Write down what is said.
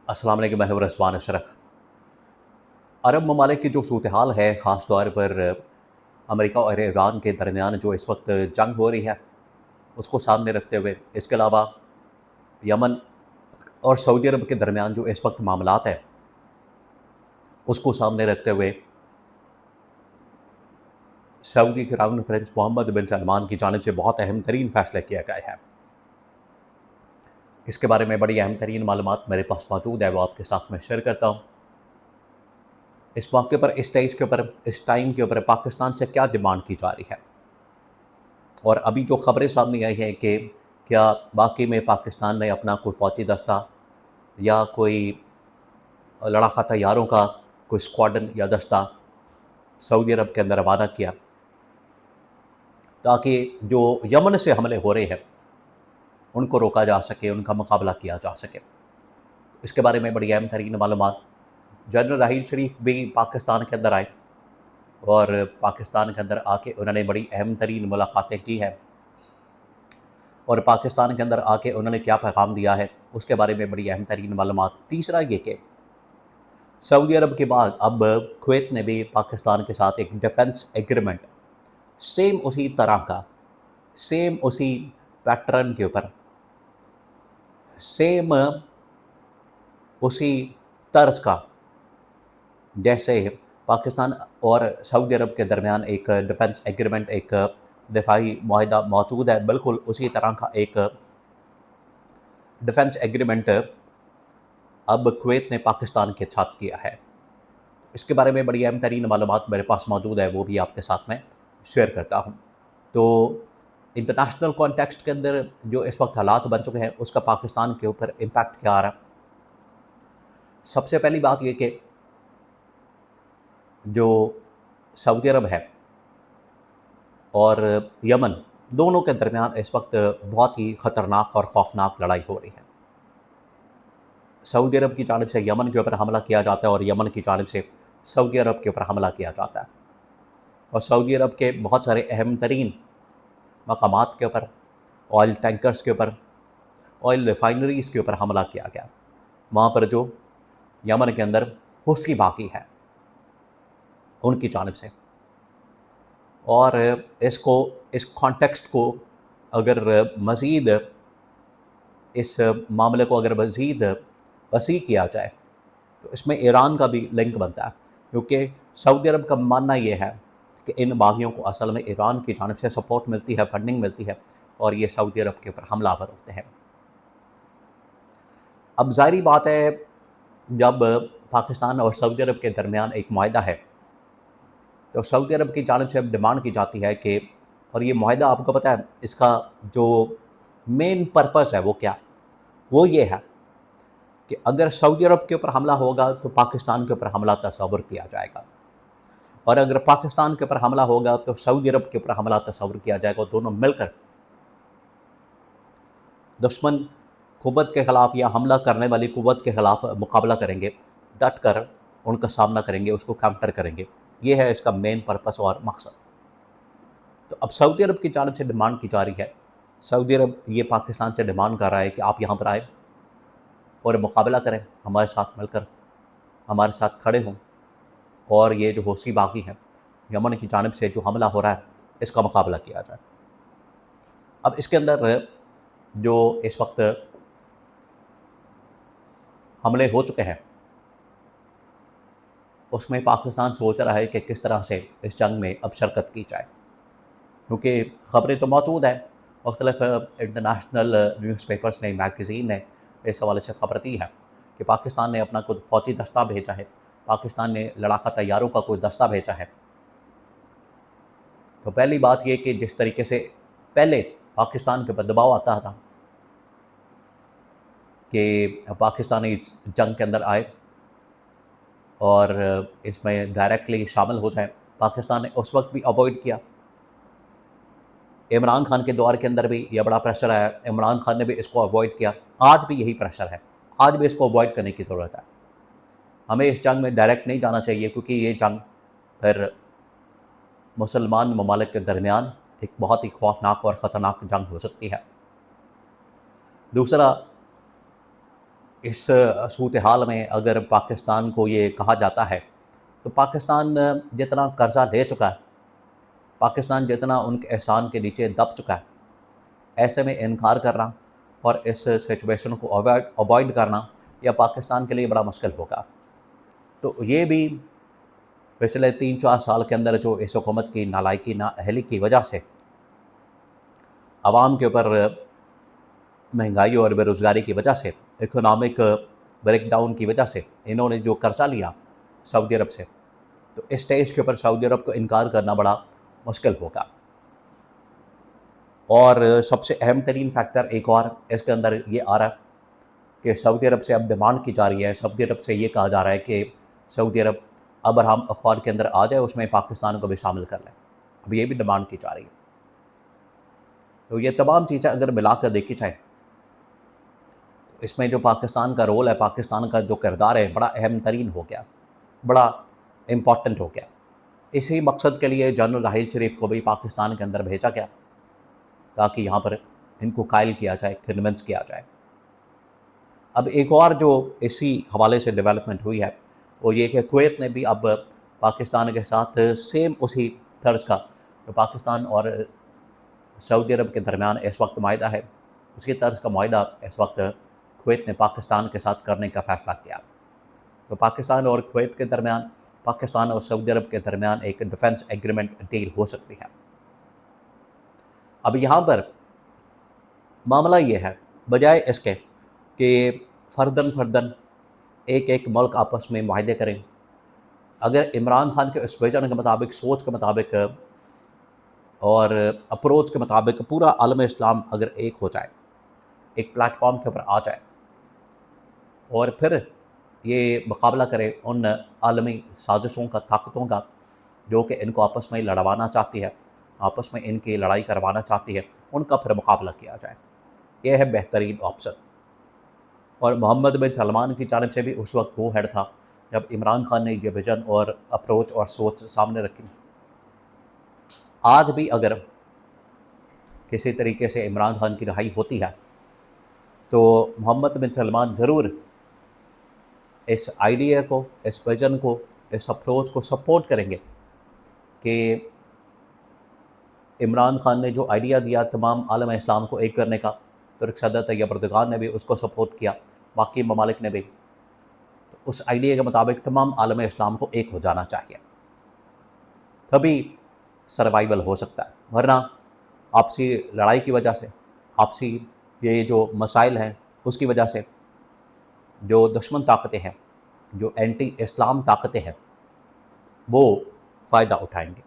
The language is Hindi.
अस्सलाम वालेकुम, मैं हूं रिजवान अशरफ। अरब ममालिक की जो सूरत हाल है, ख़ास तौर पर अमेरिका और ईरान के दरमियान जो इस वक्त जंग हो रही है, उसको सामने रखते हुए, इसके अलावा यमन और सऊदी अरब के दरमियान जो इस वक्त मामलात हैं, उसको सामने रखते हुए सऊदी के क्राउन प्रिंस मोहम्मद बिन सलमान की जानिब से बहुत अहम तरीन फ़ैसले किए गए हैं। इसके बारे में बड़ी अहम तरीन मालूमात मेरे पास मौजूद है, वो आपके साथ मैं शेयर करता हूँ। इस मौके पर, इस स्टेज के ऊपर, इस टाइम के ऊपर पाकिस्तान से क्या डिमांड की जा रही है, और अभी जो खबरें सामने आई हैं कि क्या वाकई में पाकिस्तान ने अपना कोई फ़ौजी दस्ता या कोई लड़ाका तैयारों का कोई स्क्वाडन या दस्ता सऊदी अरब के अंदर रवाना किया, ताकि जो यमन से हमले हो रहे हैं उनको रोका जा सके, उनका मुकाबला किया जा सके। इसके बारे में बड़ी अहम तरीन मालूमात। जनरल राहील शरीफ भी पाकिस्तान के अंदर आए और पाकिस्तान के अंदर आके उन्होंने बड़ी अहम तरीन मुलाकातें की हैं, और पाकिस्तान के अंदर आके उन्होंने क्या पैगाम दिया है, उसके बारे में बड़ी अहम तरीन मालूमात। तीसरा ये कि सऊदी अरब के बाद अब कुवैत ने भी पाकिस्तान के साथ एक डिफेंस एग्रीमेंट सेम उसी तरह का, सेम उसी पैटर्न के ऊपर, सेम उसी तर्ज का, जैसे पाकिस्तान और सऊदी अरब के दरमियान एक डिफेंस एग्रीमेंट, एक दिफाई मुआहदा मौजूद है, बिल्कुल उसी तरह का एक डिफेंस एग्रीमेंट अब कुवैत ने पाकिस्तान के साथ किया है। इसके बारे में बड़ी अहम तरीन मालूमात मेरे पास मौजूद है, वो भी आपके साथ में शेयर करता हूँ। तो इंटरनेशनल कॉन्टेक्स्ट के अंदर जो इस वक्त हालात बन चुके हैं, उसका पाकिस्तान के ऊपर इम्पैक्ट क्या आ रहा है। सबसे पहली बात ये कि जो सऊदी अरब है और यमन, दोनों के दरमियान इस वक्त बहुत ही ख़तरनाक और ख़ौफनाक लड़ाई हो रही है। सऊदी अरब की जानिब से यमन के ऊपर हमला किया जाता है और यमन की जानिब से सऊदी अरब के ऊपर हमला किया जाता है, और सऊदी अरब के बहुत सारे अहम तरीन मकामात के ऊपर, ऑयल टैंकर्स के ऊपर, ऑयल रिफाइनरीज़ के ऊपर हमला किया गया। वहाँ पर जो यमन के अंदर हुस्की बाकी है उनकी जानिब से। और इसको, इस कॉन्टेक्स्ट को अगर मज़ीद, इस मामले को अगर मज़ीद वसी किया जाए, तो इसमें ईरान का भी लिंक बनता है, क्योंकि सऊदी अरब का मानना ये है कि इन बागियों को असल में ईरान की जानिब से सपोर्ट मिलती है, फंडिंग मिलती है, और ये सऊदी अरब के ऊपर हमलावर होते हैं। अब ज़ाहिरी बात है, जब पाकिस्तान और सऊदी अरब के दरमियान एक मुआहदा है, तो सऊदी अरब की जानिब से अब डिमांड की जाती है कि, और ये मुआहदा आपको पता है इसका जो मेन पर्पस है वो क्या, वो ये है कि अगर सऊदी अरब के ऊपर हमला होगा तो पाकिस्तान के ऊपर हमला तस्वर किया जाएगा, और अगर पाकिस्तान के ऊपर हमला होगा तो सऊदी अरब के ऊपर हमला तस्वर किया जाएगा, और दोनों मिलकर दुश्मन कुव्वत के ख़िलाफ़ या हमला करने वाली कुव्वत के ख़िलाफ़ मुकाबला करेंगे, डट कर उनका सामना करेंगे, उसको काउंटर करेंगे। ये है इसका मेन पर्पस और मकसद। तो अब सऊदी अरब की जानिब से डिमांड की जा रही है, सऊदी अरब ये पाकिस्तान से डिमांड कर रहा है कि आप यहाँ पर आए और मुकाबला करें, हमारे साथ मिलकर, हमारे साथ खड़े हों, और ये जो हौसी बागी है यमन की जानिब से जो हमला हो रहा है, इसका मुकाबला किया जाए। अब इसके अंदर जो इस वक्त हमले हो चुके हैं, उसमें पाकिस्तान सोच रहा है कि किस तरह से इस जंग में अब शिरकत की जाए, क्योंकि ख़बरें तो मौजूद हैं, मुख्तलिफ इंटरनेशनल न्यूज़पेपर्स ने, मैगज़ीन ने इस हवाले से खबर दी है कि पाकिस्तान ने अपना कोई फ़ौजी दस्ता भेजा है, पाकिस्तान ने लड़ाका तैयारों का कोई दस्ता भेजा है। तो पहली बात ये कि जिस तरीके से पहले पाकिस्तान के ऊपर दबाव आता था कि पाकिस्तानी इस जंग के अंदर आए और इसमें डायरेक्टली शामिल हो जाए, पाकिस्तान ने उस वक्त भी अवॉइड किया। इमरान खान के दौर के अंदर भी यह बड़ा प्रेशर आया, इमरान खान ने भी इसको अवॉइड किया। आज भी यही प्रेशर है, आज भी इसको अवॉइड करने की ज़रूरत है। हमें इस जंग में डायरेक्ट नहीं जाना चाहिए, क्योंकि ये जंग फिर मुसलमान ममालिक के दरमियान एक बहुत ही खौफनाक और ख़तरनाक जंग हो सकती है। दूसरा, इस सूरत हाल में अगर पाकिस्तान को ये कहा जाता है तो पाकिस्तान जितना कर्जा ले चुका है, पाकिस्तान जितना उनके एहसान के नीचे दब चुका है, ऐसे में इनकार करना और इस सिचुएशन को अवॉइड करना या पाकिस्तान के लिए बड़ा मुश्किल होगा। तो ये भी पिछले 3-4 साल के अंदर जो इस हुकूमत की नालायकी नाअहली की वजह से आवाम के ऊपर महंगाई और बेरोज़गारी की वजह से, इकोनॉमिक ब्रेकडाउन की वजह से इन्होंने जो कर्जा लिया सऊदी अरब से, तो इस स्टेज के ऊपर सऊदी अरब को इनकार करना बड़ा मुश्किल होगा। और सबसे अहम तरीन फैक्टर एक और इसके अंदर ये आ रहा है कि सऊदी अरब से अब डिमांड की जा रही है, सऊदी अरब से ये कहा जा रहा है कि सऊदी अरब अब्राहम अखॉर्ड के अंदर आ जाए, उसमें पाकिस्तान को भी शामिल कर लें। अब ये भी डिमांड की जा रही है। तो ये तमाम चीज़ें अगर मिलाकर देखी जाए तो इसमें जो पाकिस्तान का रोल है, पाकिस्तान का जो किरदार है, बड़ा अहम तरीन हो गया, बड़ा इम्पॉर्टेंट हो गया। इसी मकसद के लिए जनरल राहील शरीफ को भी पाकिस्तान के अंदर भेजा गया ताकि यहाँ पर इनको कायल किया जाए, कन्विंस किया जाए। अब एक और जो इसी हवाले से डेवलपमेंट हुई है वो ये कि कुवैत ने भी अब पाकिस्तान के साथ सेम उसी तर्ज का जो पाकिस्तान और सऊदी अरब के दरमियान इस वक्त माहिदा है, उसकी तर्ज का माहिदा इस वक्त कुवैत ने पाकिस्तान के साथ करने का फ़ैसला किया। तो पाकिस्तान और कुवैत के दरमियान, पाकिस्तान और सऊदी अरब के दरमियान एक डिफेंस एग्रीमेंट डील हो सकती है। अब यहाँ पर मामला ये है, बजाय इसके कि फ़र्दन एक एक मुल्क आपस में मुआहदे करें, अगर इमरान खान के उस विजन के मुताबिक, सोच के मुताबिक और अप्रोच के मुताबिक पूरा आलम इस्लाम अगर एक हो जाए, एक प्लेटफॉर्म के ऊपर आ जाए और फिर ये मुकाबला करे उन आलमी साजिशों का, ताकतों का जो कि इनको आपस में लड़वाना चाहती है, आपस में इनकी लड़ाई करवाना चाहती है, उनका फिर मुकाबला किया जाए। यह है बेहतरीन ऑप्शन। और मोहम्मद बिन सलमान की जानिब से भी उस वक्त वो हेड था जब इमरान खान ने ये विज़न और अप्रोच और सोच सामने रखी। आज भी अगर किसी तरीके से इमरान खान की रिहाई होती है तो मोहम्मद बिन सलमान ज़रूर इस आइडिया को, इस विज़न को, इस अप्रोच को सपोर्ट करेंगे कि इमरान खान ने जो आइडिया दिया तमाम आलम इस्लाम को एक करने का, तुर्क सदर तैयब एर्दोगान ने भी उसको सपोर्ट किया, बाकी ममालिक ने भी। तो उस आइडिया के मुताबिक तमाम आलम इस्लाम को एक हो जाना चाहिए, तभी सर्वाइवल हो सकता है। वरना आपसी लड़ाई की वजह से, आपसी ये जो मसाइल हैं उसकी वजह से जो दुश्मन ताकतें हैं, जो एंटी इस्लाम ताकतें हैं, वो फ़ायदा उठाएंगे।